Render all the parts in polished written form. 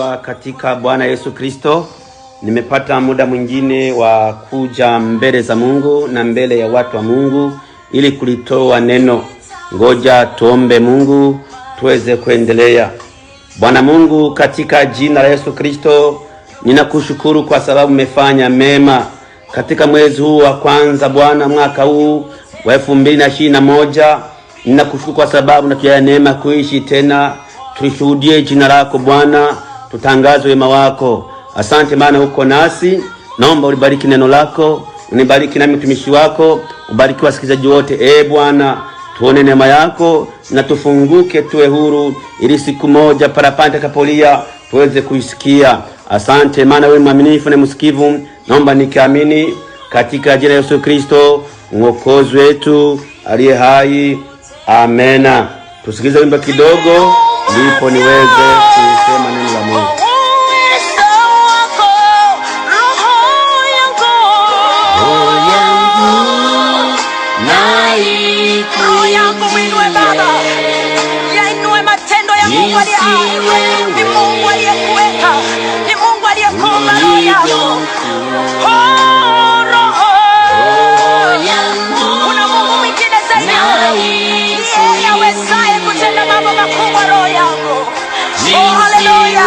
Wapendwa katika Bwana Yesu Kristo, nimepata muda mwingine wa kuja mbele za Mungu na mbele ya watu wa Mungu ili kulitoa neno. Ngoja tuombe Mungu tuweze kuendelea. Bwana Mungu, katika jina la Yesu Kristo, ninakushukuru kwa sababu umefanya mema katika mwezi huu wa kwanza Bwana, mwaka huu wa 2021. Ninakushukuru kwa sababu unatujalia neema kuishi tena tulishuhudie jina lako Bwana, tutangaze wema wako. Asante maana uko nasi. Naomba ulibariki neno lako, unibariki na mtumishi wako, ubariki wasikilizaji wote. Bwana, tuone neema yako na tufunguke tuwe huru ili siku moja parapanda kapolia tuweze kuisikia. Asante maana wewe mwaminifu na msikivu. Naomba nikiamini katika jina la Yesu Kristo Mwokozi wetu aliye hai. Amena. Tusikize wimbo kidogo ndipo niweze kusema neno la Mungu. Ni Mungu aliyekuweka, ni Mungu aliyekuumba roho yako. Kuna Mungu mwingine zaidi yeye awezaye kutenda mambo makubwa roho yako. Haleluya.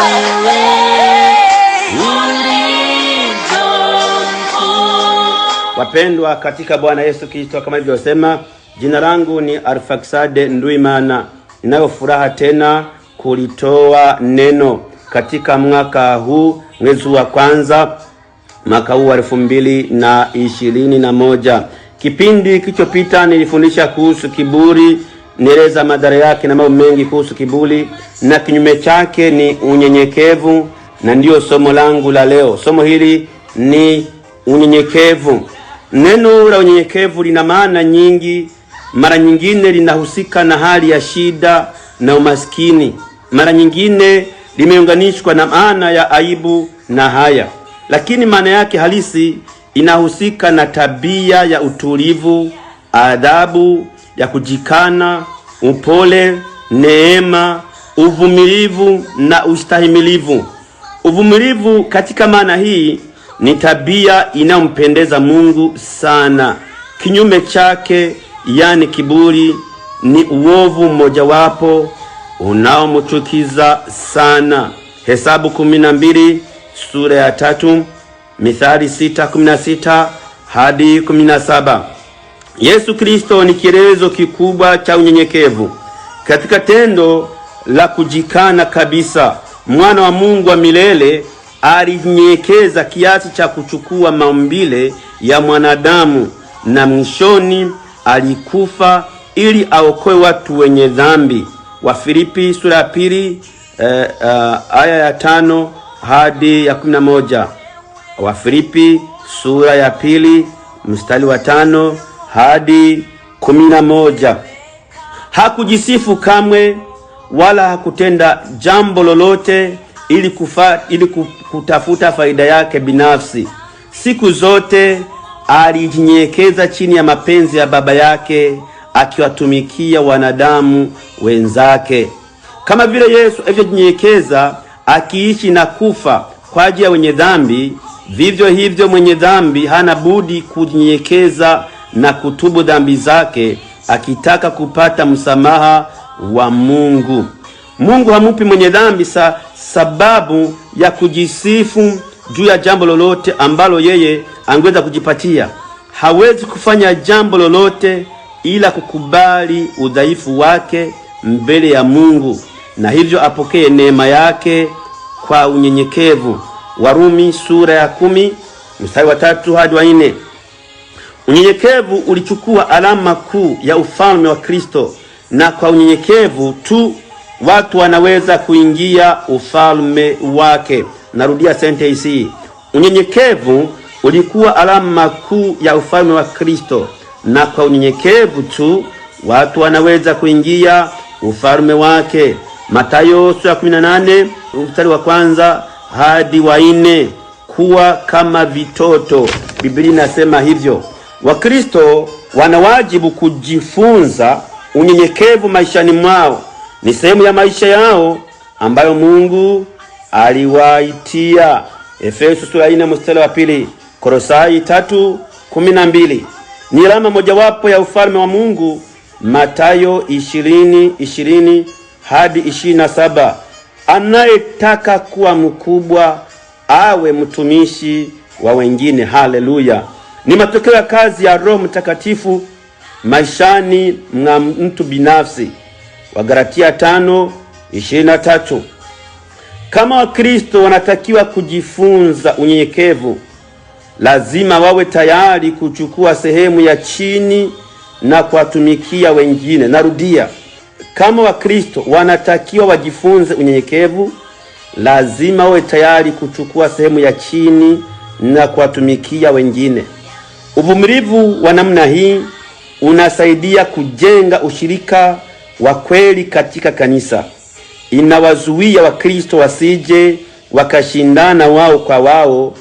Wapendwa katika Bwana Yesu Kristo, kama nilivyosema, jina langu ni Arfaxade Nduimana. Ninayo furaha tena kulitoa neno katika mwaka huu, mwezi wa kwanza mwaka huu wa 2021. Kipindi kilichopita nilifundisha kuhusu kiburi, nieleza madhara yake na mambo mengi kuhusu kiburi, na kinyume chake ni unyenyekevu, na ndio somo langu la leo. Somo hili ni unyenyekevu. Neno la unyenyekevu lina maana nyingi. Mara nyingine linahusika na hali ya shida na umaskini. Mara nyingine limeunganishwa na maana ya aibu na haya. Lakini maana yake halisi inahusika na tabia ya utulivu, adabu ya kujikana, upole, neema, uvumilivu na ustahimilivu. Uvumilivu katika maana hii ni tabia inayompendeza Mungu sana. Kinyume chake, yani kiburi, ni uovu mmojawapo unaomchukiza sana. Hesabu 12 sura ya 3, Mithali 6:16 hadi 17. Yesu Kristo ni kielelezo kikubwa cha unyenyekevu. Katika tendo la kujikana kabisa, mwana wa Mungu wa milele alinyenyekeza kiasi cha kuchukua maumbile ya mwanadamu, na mwishoni alikufa ili aokoe watu wenye dhambi. Wafilipi sura ya 2 aya ya 5 hadi ya 11. Wafilipi sura ya 2 mstari wa 5 hadi 11. Hakujisifu kamwe wala hakutenda jambo lolote ili kutafuta faida yake binafsi. Siku zote alijinyenyekeza chini ya mapenzi ya Baba yake, akiwatumikia wanadamu wenzake. Kama vile Yesu alivyojinyenyekeza akiishi na kufa kwa ajili ya wenye dhambi, vivyo hivyo mwenye dhambi hana budi kujinyenyekeza na kutubu dhambi zake, akitaka kupata msamaha wa Mungu. Mungu hamupi mwenye dhambi sababu ya kujisifu juu ya jambo lolote ambalo yeye angeweza kujipatia. Hawezi kufanya jambo lolote ila kukubali udhaifu wake mbele ya Mungu, na hivyo apokee neema yake kwa unyenyekevu. Warumi sura ya 10 mstari wa 3 hadi wa 4. Unyenyekevu ulichukua alama kuu ya ufalme wa Kristo, na kwa unyenyekevu tu watu wanaweza kuingia ufalme wake. Narudia sentence hii. Unyenyekevu ulikuwa alama kuu ya ufalme wa Kristo, na kwa unyenyekevu tu watu wanaweza kuingia ufalme wake. Mathayo sura 18 mstari wa 1 hadi wa 4. Kuwa kama vitoto, Biblia inasema hivyo. Wakristo wana wajibu kujifunza unyenyekevu maishani mwao. Ni sehemu ya maisha yao ambayo Mungu aliwaitia. Efeso sura 4 mstari wa 2, Kolosai 3:12. Ni alama mojawapo ya ufalme wa Mungu. Mathayo 20:20 hadi 27. Anayetaka kuwa mkubwa awe mtumishi wa wengine. Haleluya! Ni matokeo ya kazi ya Roho Mtakatifu maishani mwa mtu binafsi. Wagalatia 5:23. Kama Wakristo wanatakiwa kujifunza unyenyekevu, lazima wawe tayari kuchukua sehemu ya chini na kuwatumikia wengine. Narudia, kama Wakristo wanatakiwa wajifunze unyenyekevu, lazima wawe tayari kuchukua sehemu ya chini na kuwatumikia wengine. Uvumilivu wa namna hii unasaidia kujenga ushirika wa kweli katika kanisa. Inawazuia Wakristo wasije wakashindana wao kwa wao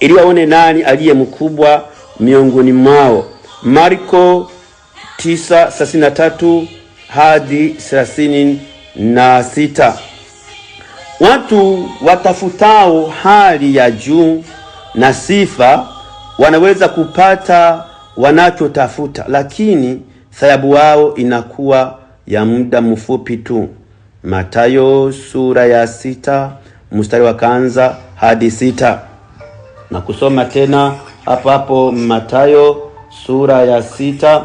ili waone nani aliye mkubwa miongoni mwao. Marko 9:33 hadi 36. Watu watafutao hali ya juu na sifa wanaweza kupata wanachotafuta, lakini thawabu wao inakuwa ya muda mfupi tu. Mathayo sura ya 6 mstari wa 1 hadi 6. Na kusoma tena hapo Mathayo sura ya 6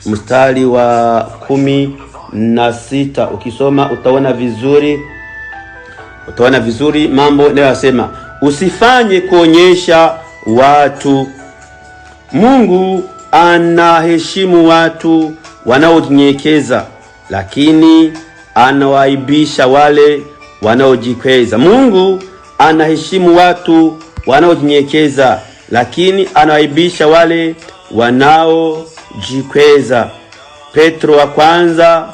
mstari wa 16. Ukisoma utaona vizuri mambo yanayosema. Usifanye kuonyesha watu. Mungu anaheshimu watu wanaojinyenyekeza, lakini anawaibisha wale wanaojikweza. Mungu anaheshimu watu wanaojinyenyekeza, lakini anawaibisha wale wanaojikweza. Petro wa kwanza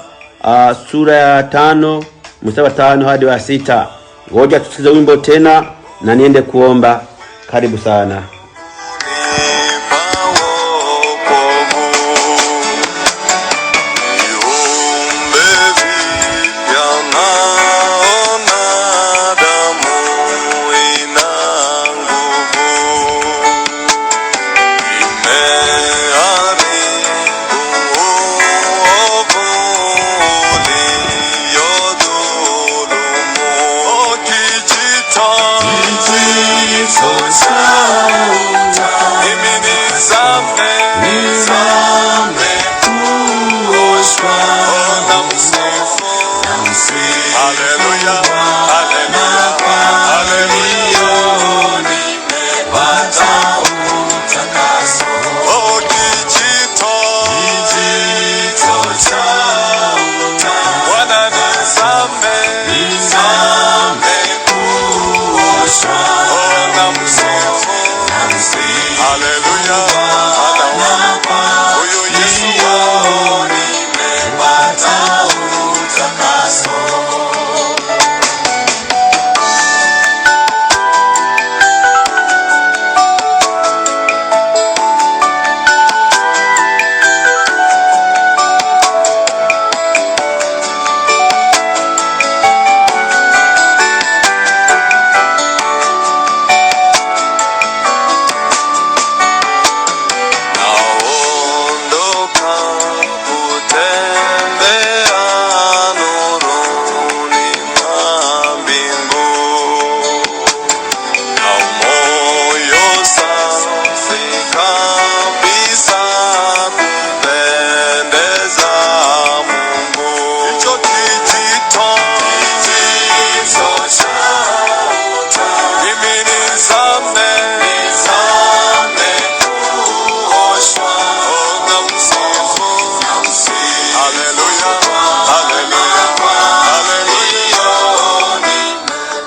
sura ya 5 mstari wa 5 hadi wa 6. Ngoja tusikize wimbo tena na niende kuomba. Karibu sana.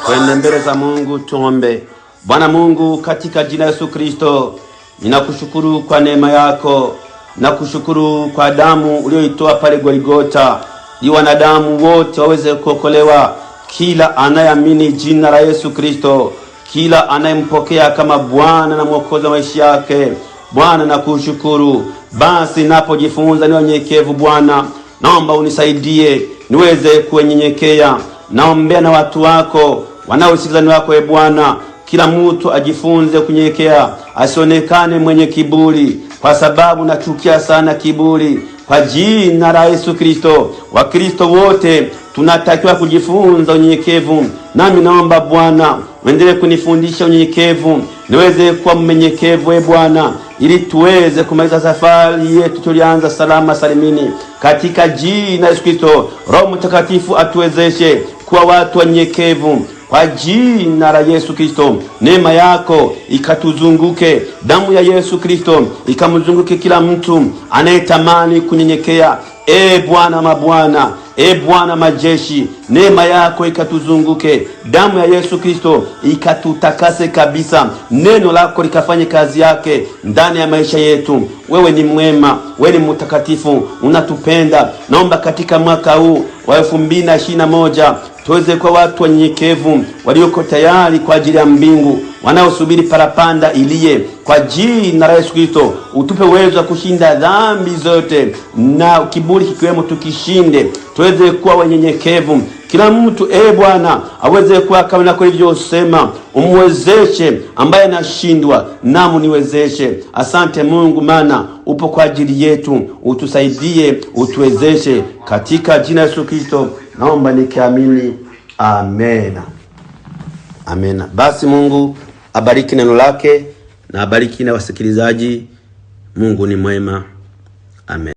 Twende mbele za Mungu tuombe. Bwana Mungu, katika jina la Yesu Kristo, ninakushukuru kwa neema yako, nakushukuru kwa damu uliyoitoa pale Golgotha ili wanadamu wote waweze kuokolewa. Kila anayeamini jina la Yesu Kristo, kila anayempokea kama Bwana na Mwokozi wa maisha yake, Bwana nakushukuru. Basi napojifunza ni unyenyekevu Bwana, naomba unisaidie niweze kunyenyekea. naombea na watu wako wanaosikiza ni wako. Bwana, kila mtu ajifunze kunyenyekea, asionekane mwenye kiburi, kwa sababu nachukia sana kiburi. Kwa jina la Yesu Kristo, Wakristo wote tunatakiwa kujifunza unyenyekevu. Nami naomba Bwana uendelee kunifundisha unyenyekevu, niweze kuwa mnyenyekevu Bwana, ili tuweze kumaliza safari yetu tulianza salama salimini, katika jina la Yesu Kristo. Roho Mtakatifu atuwezeshe kuwa watu wanyenyekevu kwa jina la Yesu Kristo. Neema yako ikatuzunguke, damu ya Yesu Kristo ikamzunguke kila mtu anayetamani kunyenyekea. Bwana mabwana, Bwana majeshi, neema yako ikatuzunguke, damu ya Yesu Kristo ikatutakase kabisa, neno lako likafanye kazi yake ndani ya maisha yetu. Wewe ni mwema, wewe ni mtakatifu, unatupenda. Naomba katika mwaka huu wa 2021 tuweze kwa watu wanyenyekevu, walioko tayari kwa ajili ya mbingu, wanaosubiri parapanda iliye. Kwa jina la Yesu Kristo utupe uwezo wa kushinda dhambi zote na kiburi kikiwemo, tukishinde. Tuweze kuwa wanyenyekevu, kila mtu Bwana aweze kuwa kama nako ulivyosema, umwezeshe ambaye anashindwa, namu niwezeshe. Asante Mungu, maana upo kwa ajili yetu. Utusaidie, utuwezeshe, katika jina la Yesu Kristo naomba nikiamini, amen. Amen. Basi Mungu abariki neno lake na abariki na wasikilizaji. Mungu ni mwema. Amen.